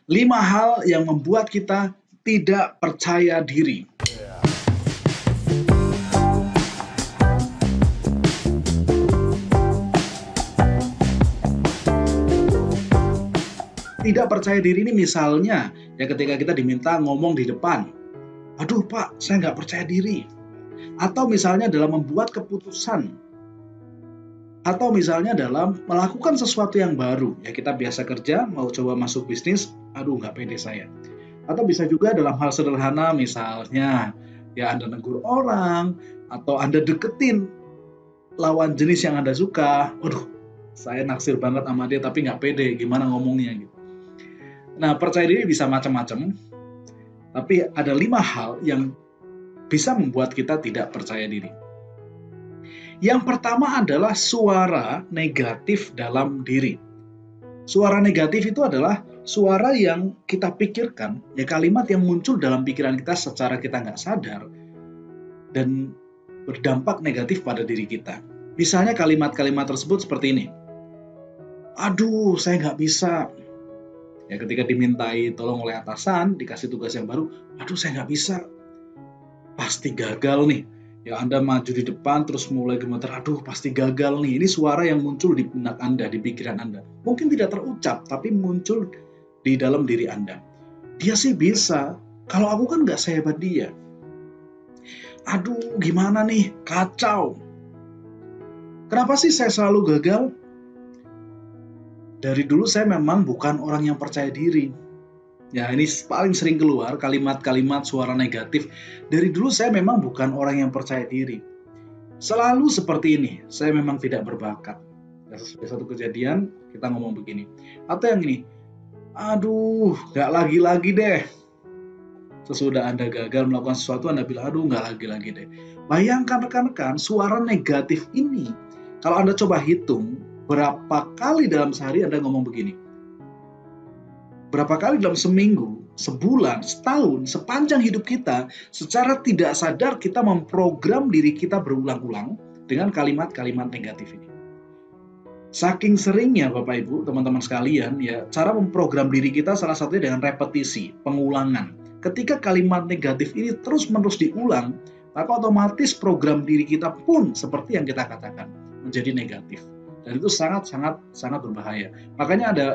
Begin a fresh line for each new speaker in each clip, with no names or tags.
5 hal yang membuat kita tidak percaya diri. Tidak percaya diri ini misalnya, ya ketika kita diminta ngomong di depan. Aduh Pak, saya nggak percaya diri. Atau misalnya dalam membuat keputusan. Atau misalnya dalam melakukan sesuatu yang baru. Ya kita biasa kerja, mau coba masuk bisnis, aduh nggak pede saya. Atau bisa juga dalam hal sederhana misalnya, ya Anda negur orang, atau Anda deketin lawan jenis yang Anda suka. Waduh, saya naksir banget sama dia tapi nggak pede, gimana ngomongnya gitu. Nah, percaya diri bisa macam-macam, tapi ada 5 hal yang bisa membuat kita tidak percaya diri. Yang pertama adalah suara negatif dalam diri. Suara negatif itu adalah suara yang kita pikirkan, ya kalimat yang muncul dalam pikiran kita secara kita nggak sadar, dan berdampak negatif pada diri kita. Misalnya kalimat-kalimat tersebut seperti ini. Aduh, saya nggak bisa. Ya ketika dimintai tolong oleh atasan, dikasih tugas yang baru, aduh saya nggak bisa, pasti gagal nih. Ya Anda maju di depan terus mulai gemeter, aduh pasti gagal nih. Ini suara yang muncul di benak Anda, di pikiran Anda. Mungkin tidak terucap, tapi muncul di dalam diri Anda. Dia sih bisa, kalau aku kan nggak sehebat dia. Aduh gimana nih, kacau. Kenapa sih saya selalu gagal? Dari dulu saya memang bukan orang yang percaya diri. Ya ini paling sering keluar kalimat-kalimat suara negatif. Dari dulu saya memang bukan orang yang percaya diri. Selalu seperti ini, saya memang tidak berbakat. Ya, sesuai satu kejadian kita ngomong begini. Atau yang ini, aduh gak lagi-lagi deh. Sesudah Anda gagal melakukan sesuatu, Anda bilang, aduh gak lagi-lagi deh. Bayangkan rekan-rekan, suara negatif ini, kalau Anda coba hitung, berapa kali dalam sehari Anda ngomong begini? Berapa kali dalam seminggu, sebulan, setahun, sepanjang hidup kita, secara tidak sadar kita memprogram diri kita berulang-ulang dengan kalimat-kalimat negatif ini. Saking seringnya Bapak Ibu, teman-teman sekalian, ya cara memprogram diri kita salah satunya dengan repetisi, pengulangan. Ketika kalimat negatif ini terus-menerus diulang, maka otomatis program diri kita pun seperti yang kita katakan menjadi negatif. Dan itu sangat berbahaya. Makanya ada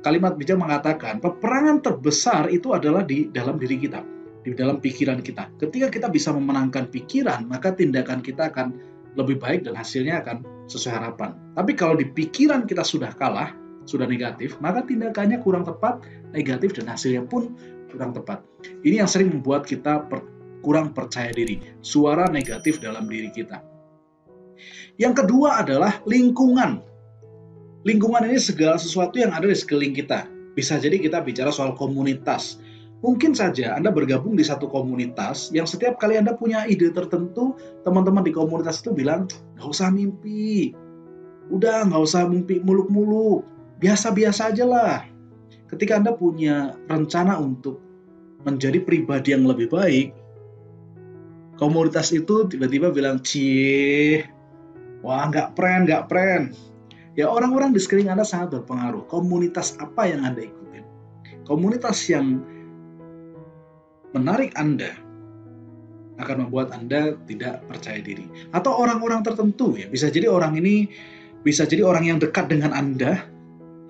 kalimat bijak mengatakan peperangan terbesar itu adalah di dalam diri kita, di dalam pikiran kita. Ketika kita bisa memenangkan pikiran, maka tindakan kita akan lebih baik dan hasilnya akan sesuai harapan. Tapi kalau di pikiran kita sudah kalah, sudah negatif, maka tindakannya kurang tepat, negatif, dan hasilnya pun kurang tepat. Ini yang sering membuat kita kurang percaya diri, suara negatif dalam diri kita. Yang kedua adalah lingkungan. Lingkungan ini segala sesuatu yang ada di sekeliling kita. Bisa jadi kita bicara soal komunitas. Mungkin saja Anda bergabung di satu komunitas yang setiap kali Anda punya ide tertentu, teman-teman di komunitas itu bilang, nggak usah mimpi. Udah, nggak usah mimpi muluk-muluk. Biasa-biasa aja lah. Ketika Anda punya rencana untuk menjadi pribadi yang lebih baik, komunitas itu tiba-tiba bilang, cie, wah nggak pren. Ya orang-orang di sekeliling Anda sangat berpengaruh. Komunitas apa yang Anda ikutin? Komunitas yang menarik Anda akan membuat Anda tidak percaya diri. Atau orang-orang tertentu, ya bisa jadi orang ini bisa jadi orang yang dekat dengan Anda.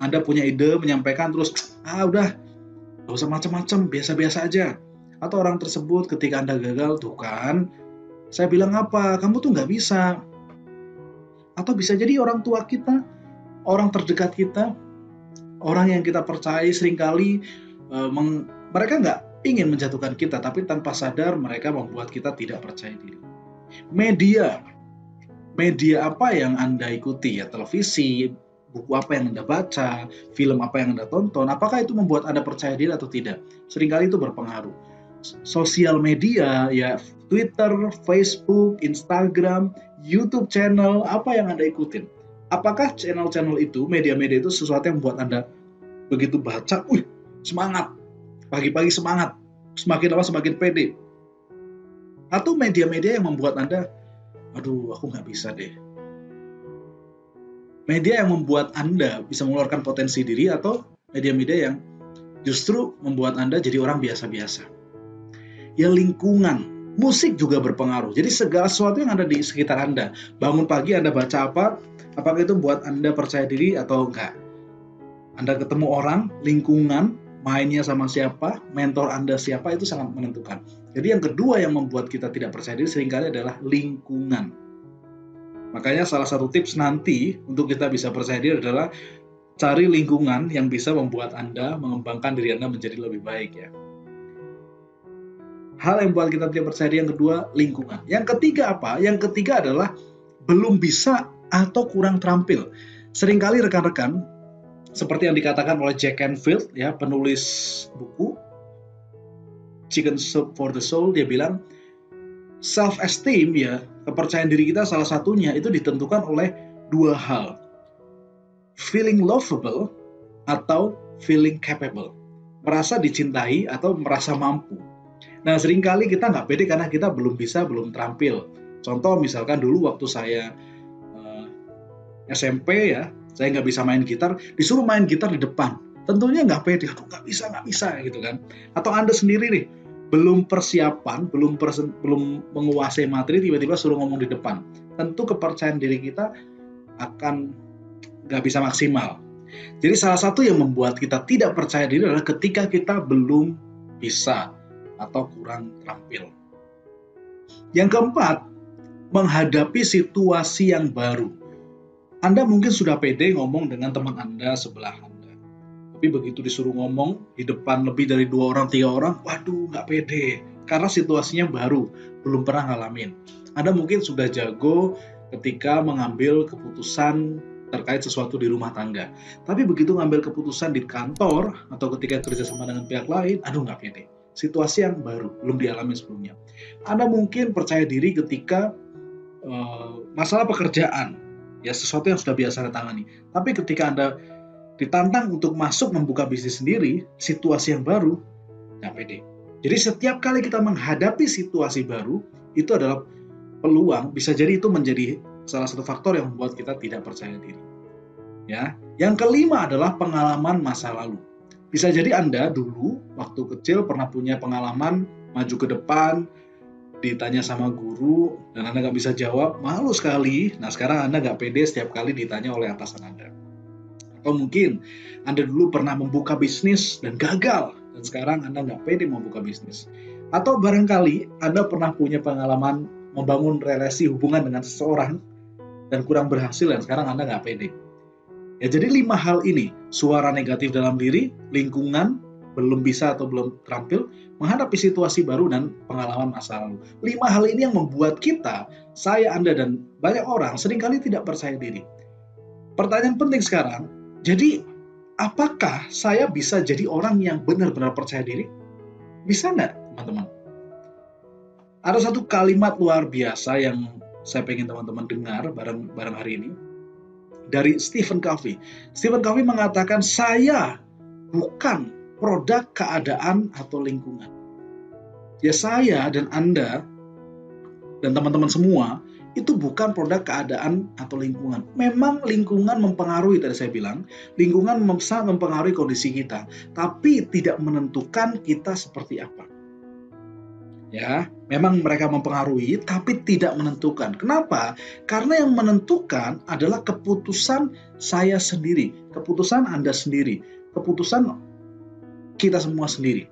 Anda punya ide, menyampaikan terus, udah, gak usah macam-macam, biasa-biasa aja. Atau orang tersebut ketika Anda gagal, tuh kan, saya bilang apa, kamu tuh nggak bisa. Atau bisa jadi orang tua kita, orang terdekat kita, orang yang kita percaya seringkali mereka nggak ingin menjatuhkan kita, tapi tanpa sadar mereka membuat kita tidak percaya diri. Media apa yang Anda ikuti, ya televisi, buku apa yang Anda baca, film apa yang Anda tonton, apakah itu membuat Anda percaya diri atau tidak? Seringkali itu berpengaruh. Sosial media, ya Twitter, Facebook, Instagram, YouTube channel, apa yang Anda ikutin? Apakah channel-channel itu, media-media itu sesuatu yang membuat Anda begitu baca, semangat, pagi-pagi semangat, semakin lama semakin pede? Atau media-media yang membuat Anda, aduh aku nggak bisa deh. Media yang membuat Anda bisa mengeluarkan potensi diri, atau media-media yang justru membuat Anda jadi orang biasa-biasa. Ya lingkungan, musik juga berpengaruh. Jadi segala sesuatu yang ada di sekitar Anda, bangun pagi Anda baca apa, apakah itu buat Anda percaya diri atau enggak? Anda ketemu orang, lingkungan, mainnya sama siapa, mentor Anda siapa, itu sangat menentukan. Jadi yang kedua yang membuat kita tidak percaya diri seringkali adalah lingkungan. Makanya salah satu tips nanti untuk kita bisa percaya diri adalah cari lingkungan yang bisa membuat Anda mengembangkan diri Anda menjadi lebih baik ya. Hal yang membuat kita tidak percaya diri yang kedua, lingkungan. Yang ketiga apa? Yang ketiga adalah belum bisa atau kurang terampil. Seringkali rekan-rekan, seperti yang dikatakan oleh Jack Canfield, ya, penulis buku Chicken Soup for the Soul, dia bilang self-esteem, ya, kepercayaan diri kita salah satunya itu ditentukan oleh dua hal. Feeling lovable atau feeling capable. Merasa dicintai atau merasa mampu. Nah, seringkali kita nggak pede karena kita belum bisa, belum terampil. Contoh misalkan dulu waktu saya SMP ya, saya nggak bisa main gitar, disuruh main gitar di depan. Tentunya nggak pede, aduh nggak bisa gitu kan. Atau Anda sendiri nih, belum persiapan, belum menguasai materi, tiba-tiba suruh ngomong di depan. Tentu kepercayaan diri kita akan nggak bisa maksimal. Jadi salah satu yang membuat kita tidak percaya diri adalah ketika kita belum bisa atau kurang terampil. Yang keempat, menghadapi situasi yang baru. Anda mungkin sudah pede ngomong dengan teman Anda sebelah Anda. Tapi begitu disuruh ngomong di depan lebih dari 2 orang, 3 orang, waduh nggak pede. Karena situasinya baru, belum pernah ngalamin. Anda mungkin sudah jago ketika mengambil keputusan terkait sesuatu di rumah tangga. Tapi begitu ngambil keputusan di kantor atau ketika kerja sama dengan pihak lain, aduh nggak pede. Situasi yang baru, belum dialami sebelumnya. Anda mungkin percaya diri ketika masalah pekerjaan, ya sesuatu yang sudah biasa Anda tangani. Tapi ketika Anda ditantang untuk masuk membuka bisnis sendiri, situasi yang baru, nggak pede. Jadi setiap kali kita menghadapi situasi baru, itu adalah peluang, bisa jadi itu menjadi salah satu faktor yang membuat kita tidak percaya diri. Ya, yang kelima adalah pengalaman masa lalu. Bisa jadi Anda dulu waktu kecil pernah punya pengalaman maju ke depan, ditanya sama guru, dan Anda nggak bisa jawab, malu sekali. Nah sekarang Anda nggak pede setiap kali ditanya oleh atasan Anda. Atau mungkin Anda dulu pernah membuka bisnis dan gagal, dan sekarang Anda nggak pede membuka bisnis. Atau barangkali Anda pernah punya pengalaman membangun relasi hubungan dengan seseorang, dan kurang berhasil, dan sekarang Anda nggak pede. Ya, jadi 5 hal ini, suara negatif dalam diri, lingkungan, belum bisa atau belum terampil, menghadapi situasi baru, dan pengalaman masa lalu. 5 hal ini yang membuat kita, saya, Anda, dan banyak orang seringkali tidak percaya diri. Pertanyaan penting sekarang, jadi apakah saya bisa jadi orang yang benar-benar percaya diri? Bisa nggak, teman-teman? Ada satu kalimat luar biasa yang saya pengen teman-teman dengar bareng hari ini, dari Stephen Covey. Stephen Covey mengatakan, saya bukan produk keadaan atau lingkungan. Ya, saya dan Anda dan teman-teman semua itu bukan produk keadaan atau lingkungan. Memang lingkungan mempengaruhi, tadi saya bilang, lingkungan sangat mempengaruhi kondisi kita, tapi tidak menentukan kita seperti apa. Ya, memang mereka mempengaruhi, tapi tidak menentukan. Kenapa? Karena yang menentukan adalah keputusan saya sendiri, keputusan Anda sendiri, keputusan kita semua sendiri.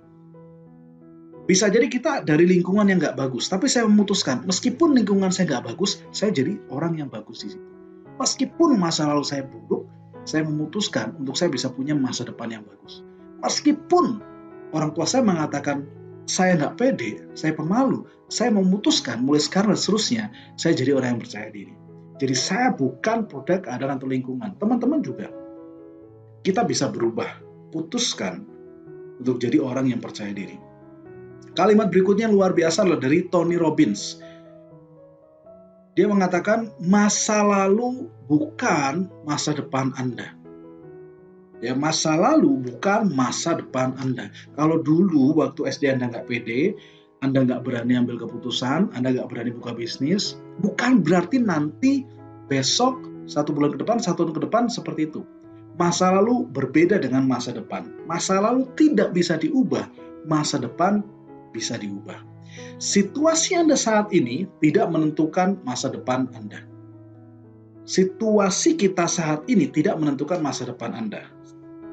Bisa jadi kita dari lingkungan yang nggak bagus, tapi saya memutuskan, meskipun lingkungan saya nggak bagus, saya jadi orang yang bagus di situ. Meskipun masa lalu saya buruk, saya memutuskan untuk saya bisa punya masa depan yang bagus. Meskipun orang tua saya mengatakan, saya nggak pede, saya pemalu, saya memutuskan mulai sekarang dan seterusnya, saya jadi orang yang percaya diri. Jadi saya bukan produk keadaan atau lingkungan. Teman-teman juga, kita bisa berubah, putuskan untuk jadi orang yang percaya diri. Kalimat berikutnya luar biasa adalah dari Tony Robbins. Dia mengatakan, masa lalu bukan masa depan Anda. Ya, masa lalu bukan masa depan Anda. Kalau dulu waktu SD Anda nggak pede, Anda nggak berani ambil keputusan, Anda nggak berani buka bisnis, bukan berarti nanti besok, 1 bulan ke depan, 1 tahun ke depan seperti itu. Masa lalu berbeda dengan masa depan. Masa lalu tidak bisa diubah, masa depan bisa diubah. Situasi Anda saat ini tidak menentukan masa depan Anda. Situasi kita saat ini tidak menentukan masa depan Anda.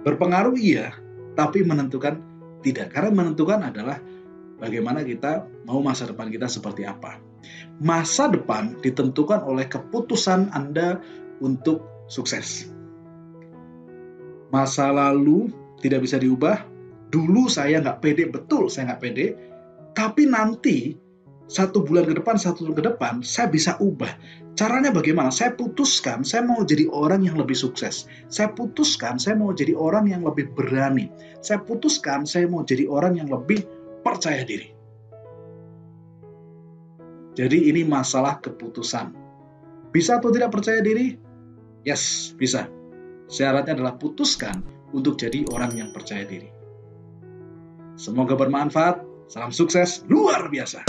Berpengaruh iya, tapi menentukan tidak. Karena menentukan adalah bagaimana kita mau masa depan kita seperti apa. Masa depan ditentukan oleh keputusan Anda untuk sukses. Masa lalu tidak bisa diubah. Dulu saya nggak pede, betul saya nggak pede. Tapi nanti 1 bulan ke depan, 1 tahun ke depan, saya bisa ubah. Caranya bagaimana? Saya putuskan, saya mau jadi orang yang lebih sukses. Saya putuskan, saya mau jadi orang yang lebih berani. Saya putuskan, saya mau jadi orang yang lebih percaya diri. Jadi ini masalah keputusan. Bisa atau tidak percaya diri? Yes, bisa. Syaratnya adalah putuskan untuk jadi orang yang percaya diri. Semoga bermanfaat. Salam sukses luar biasa.